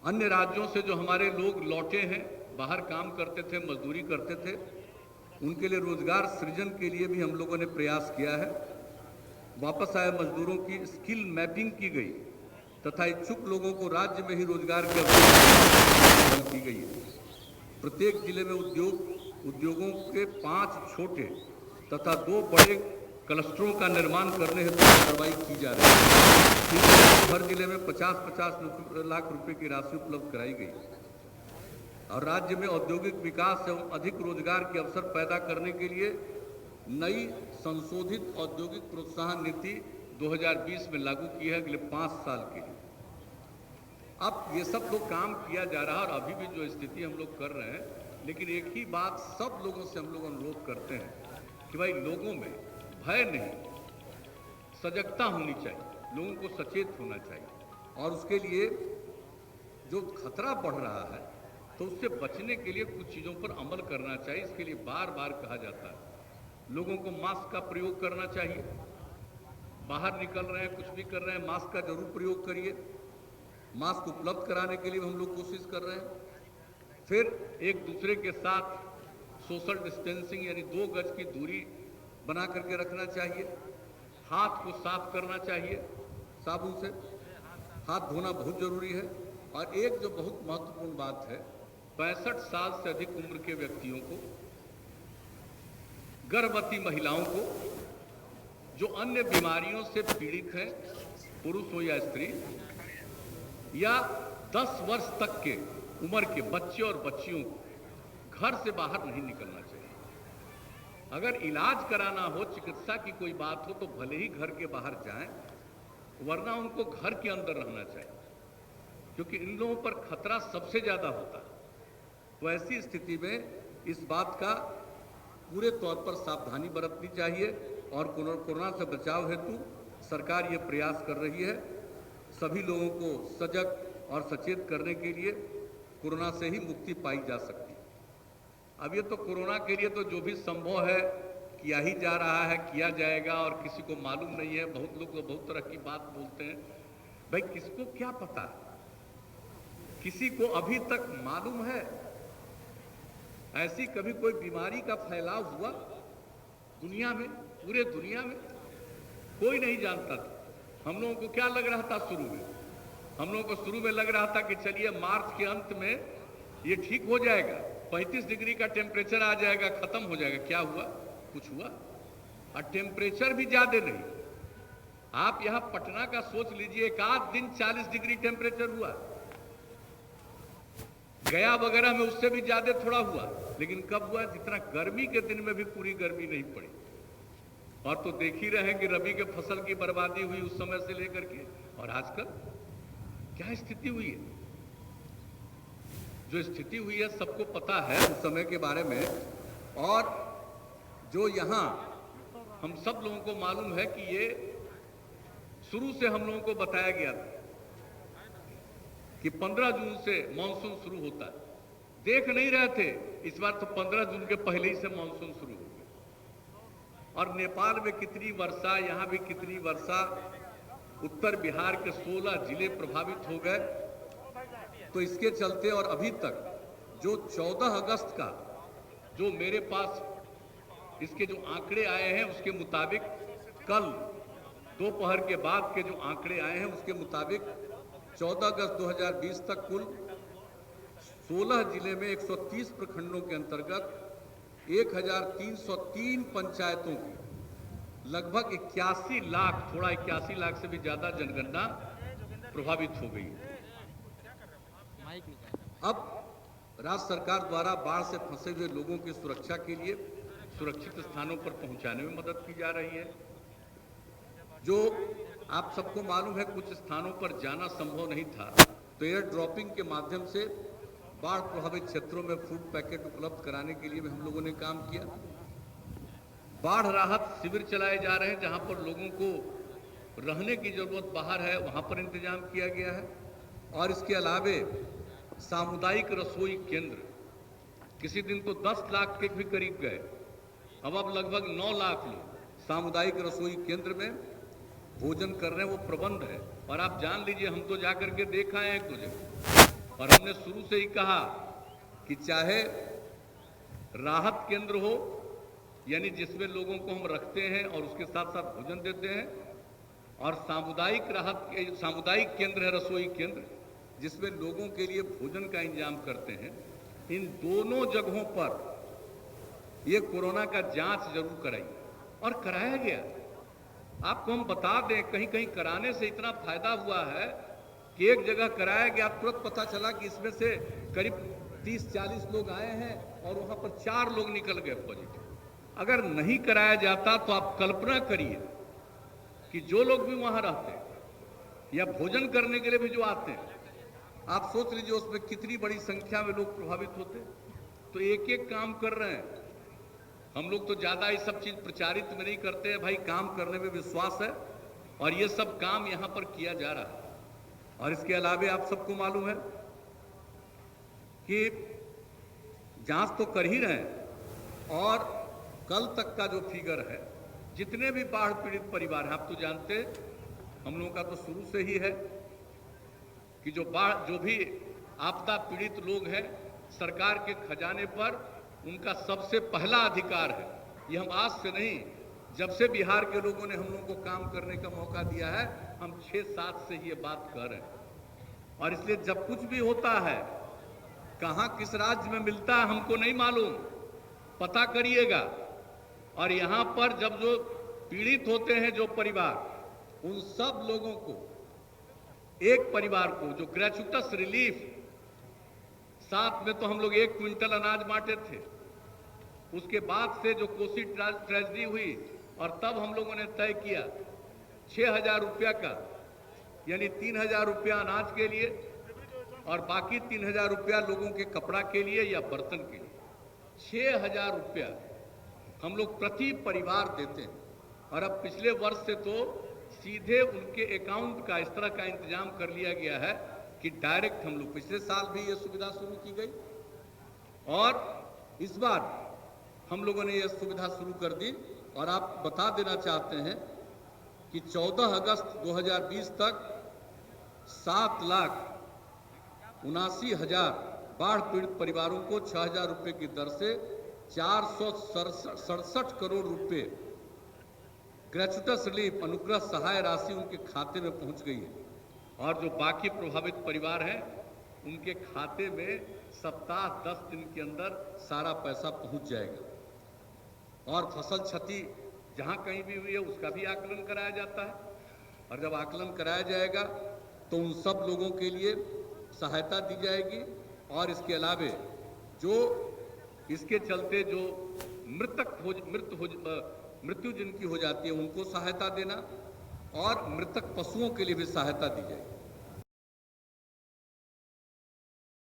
अन्य राज्यों से जो हमारे लोग लौटे हैं, बाहर काम करते थे, मजदूरी करते थे, उनके लिए रोजगार सृजन के लिए भी हम लोगों ने प्रयास किया है। वापस आए मजदूरों की स्किल मैपिंग की गई तथा इच्छुक लोगों को राज्य में ही रोजगार के अवसर की गई है। प्रत्येक जिले में उद्योगों के 5 छोटे तथा 2 बड़े क्लस्टरों का निर्माण करने हेतु कार्रवाई की जा रही है। हर जिले में 50-50 लाख रुपए की राशि उपलब्ध कराई गई और राज्य में औद्योगिक विकास एवं अधिक रोजगार के अवसर पैदा करने के लिए नई संशोधित औद्योगिक प्रोत्साहन नीति 2020 में लागू की है अगले 5 साल के लिए। अब ये सब तो काम किया जा रहा है और अभी भी जो स्थिति हम लोग कर रहे हैं, लेकिन एक ही बात सब लोगों से हम लोग अनुरोध करते हैं कि भाई लोगों में भय नहीं, सजगता होनी चाहिए, लोगों को सचेत होना चाहिए और उसके लिए जो खतरा बढ़ रहा है तो उससे बचने के लिए कुछ चीज़ों पर अमल करना चाहिए। इसके लिए बार बार कहा जाता है लोगों को मास्क का प्रयोग करना चाहिए, बाहर निकल रहे हैं, कुछ भी कर रहे हैं, मास्क का जरूर प्रयोग करिए। मास्क उपलब्ध कराने के लिए हम लोग कोशिश कर रहे हैं। फिर एक दूसरे के साथ सोशल डिस्टेंसिंग यानी 2 गज की दूरी बना करके रखना चाहिए। हाथ को साफ करना चाहिए, साबुन से हाथ धोना बहुत जरूरी है। और एक जो बहुत महत्वपूर्ण बात है, 65 साल से अधिक उम्र के व्यक्तियों को, गर्भवती महिलाओं को, जो अन्य बीमारियों से पीड़ित हैं, पुरुष हो या स्त्री, या 10 वर्ष तक के उम्र के बच्चे और बच्चियों को घर से बाहर नहीं निकलना चाहिए। अगर इलाज कराना हो, चिकित्सा की कोई बात हो तो भले ही घर के बाहर जाएं, वरना उनको घर के अंदर रहना चाहिए, क्योंकि इन लोगों पर खतरा सबसे ज्यादा होता है। तो ऐसी स्थिति में इस बात का पूरे तौर पर सावधानी बरतनी चाहिए और कोरोना से बचाव हेतु सरकार ये प्रयास कर रही है सभी लोगों को सजग और सचेत करने के लिए कोरोना से ही मुक्ति पाई जा सकती है। अब ये तो कोरोना के लिए तो जो भी संभव है किया ही जा रहा है, किया जाएगा और किसी को मालूम नहीं है। बहुत लोग तो बहुत तरह की बात बोलते हैं, भाई किसको क्या पता है, किसी को अभी तक मालूम है ऐसी कभी कोई बीमारी का फैलाव हुआ दुनिया में? पूरे दुनिया में कोई नहीं जानता था। हम लोगों को क्या लग रहा था शुरू में? हम लोगों को शुरू में लग रहा था कि चलिए मार्च के अंत में ये ठीक हो जाएगा, 35 डिग्री का टेम्परेचर आ जाएगा, खत्म हो जाएगा। क्या हुआ? कुछ हुआ? और टेम्परेचर भी ज्यादा नहीं। आप यहां पटना का सोच लीजिए, एक आध दिन 40 डिग्री टेम्परेचर हुआ, गया वगैरह में उससे भी ज्यादा थोड़ा हुआ, लेकिन कब हुआ? जितना गर्मी के दिन में भी पूरी गर्मी नहीं पड़ी। और तो देख ही रहे हैं कि रबी के फसल की बर्बादी हुई उस समय से लेकर के, और आजकल क्या स्थिति हुई है। जो स्थिति हुई है सबको पता है उस समय के बारे में, और जो यहां हम सब लोगों को मालूम है कि ये शुरू से हम लोगों को बताया गया था कि 15 जून से मानसून शुरू होता है। देख नहीं रहे थे, इस बार तो 15 जून के पहले ही से मानसून शुरू हो गया। और नेपाल में कितनी वर्षा, यहां भी कितनी वर्षा, उत्तर बिहार के 16 जिले प्रभावित हो गए। तो इसके चलते और अभी तक जो 14 अगस्त का जो मेरे पास इसके जो आंकड़े आए हैं उसके मुताबिक, कल दोपहर के बाद के जो आंकड़े आए हैं उसके मुताबिक 14 अगस्त 2020 तक कुल 16 जिले में 130 प्रखंडों के अंतर्गत 1303 पंचायतों की लगभग 81 लाख, थोड़ा 81 लाख से भी ज्यादा जनगणना प्रभावित हो गई है। अब राज्य सरकार द्वारा बाढ़ से फंसे हुए लोगों की सुरक्षा के लिए सुरक्षित स्थानों पर पहुंचाने में मदद की जा रही है। जो आप सबको मालूम है कुछ स्थानों पर जाना संभव नहीं था, तो एयर ड्रॉपिंग के माध्यम से बाढ़ प्रभावित क्षेत्रों में फूड पैकेट उपलब्ध कराने के लिए भी हम लोगों ने काम किया। बाढ़ राहत शिविर चलाए जा रहे हैं जहां पर लोगों को रहने की जरूरत बाहर है, वहां पर इंतजाम किया गया है। और इसके अलावे सामुदायिक रसोई केंद्र, किसी दिन तो 10 लाख के भी करीब गए, अब लगभग 9 लाख लोग सामुदायिक रसोई केंद्र में भोजन कर रहे हैं, वो प्रबंध है। और आप जान लीजिए, हम तो जाकर के देख आए हैं कुछ, और हमने शुरू से ही कहा कि चाहे राहत केंद्र हो, यानी जिसमें लोगों को हम रखते हैं और उसके साथ साथ भोजन देते हैं, और सामुदायिक केंद्र है, रसोई केंद्र, जिसमें लोगों के लिए भोजन का इंतजाम करते हैं, इन दोनों जगहों पर ये कोरोना का जांच जरूर कराइए। और कराया गया। आपको हम बता दें, कहीं कहीं कराने से इतना फायदा हुआ है कि एक जगह कराया गया, तुरंत पता चला कि इसमें से करीब 30-40 लोग आए हैं और वहां पर 4 लोग निकल गए पॉजिटिव। अगर नहीं कराया जाता तो आप कल्पना करिए कि जो लोग भी वहां रहते हैं या भोजन करने के लिए भी जो आते हैं, आप सोच लीजिए उसमें कितनी बड़ी संख्या में लोग प्रभावित होते। तो एक एक काम कर रहे हैं। हम लोग तो ज्यादा ये सब चीज प्रचारित में नहीं करते हैं, भाई काम करने में विश्वास है और ये सब काम यहां पर किया जा रहा है। और इसके अलावे आप सबको मालूम है कि जांच तो कर ही रहे हैं, और कल तक का जो फिगर है, जितने भी बाढ़ पीड़ित परिवार हैं, आप तो जानते हैं, हम लोगों का तो शुरू से ही है कि जो भी आपदा पीड़ित लोग हैं, सरकार के खजाने पर उनका सबसे पहला अधिकार है। ये हम आज से नहीं, जब से बिहार के लोगों ने हम लोगों को काम करने का मौका दिया है, हम 6-7 से ये बात कर रहे हैं। और इसलिए जब कुछ भी होता है, कहां किस राज्य में मिलता है हमको नहीं मालूम, पता करिएगा। और यहां पर जब जो पीड़ित होते हैं जो परिवार, उन सब लोगों को, एक परिवार को जो ग्रेचुटस रिलीफ, साथ में तो हम लोग 1 क्विंटल अनाज बांटे थे। उसके बाद से जो कोसी ट्रेजेडी हुई, और तब हम लोगों ने तय किया 6,000 रुपया का, यानी 3,000 रुपया अनाज के लिए और बाकी 3,000 रुपया लोगों के कपड़ा के लिए या बर्तन के लिए। 6,000 रुपया हम लोग प्रति परिवार देते हैं। और अब पिछले वर्ष से तो सीधे उनके अकाउंट का इस तरह का इंतजाम कर लिया गया है कि डायरेक्ट हम लोग, पिछले साल भी ये सुविधा शुरू की गई और इस बार हम लोगों ने ये सुविधा शुरू कर दी। और आप बता देना चाहते हैं कि 14 अगस्त 2020 तक 7,79,000 बाढ़ पीड़ित परिवारों को 6,000 रुपये की दर से 467 करोड़ रुपए ग्रेचुटस रिलीफ अनुग्रह सहाय राशि उनके खाते में पहुंच गई है। और जो बाकी प्रभावित परिवार हैं, उनके खाते में सप्ताह 10 दिन के अंदर सारा पैसा पहुंच जाएगा। और फसल क्षति जहां कहीं भी हुई है उसका भी आकलन कराया जाता है, और जब आकलन कराया जाएगा तो उन सब लोगों के लिए सहायता दी जाएगी। और इसके अलावे जो इसके चलते जो मृत्यु जिनकी हो जाती है उनको सहायता देना, और मृतक पशुओं के लिए भी सहायता दी जाएगी।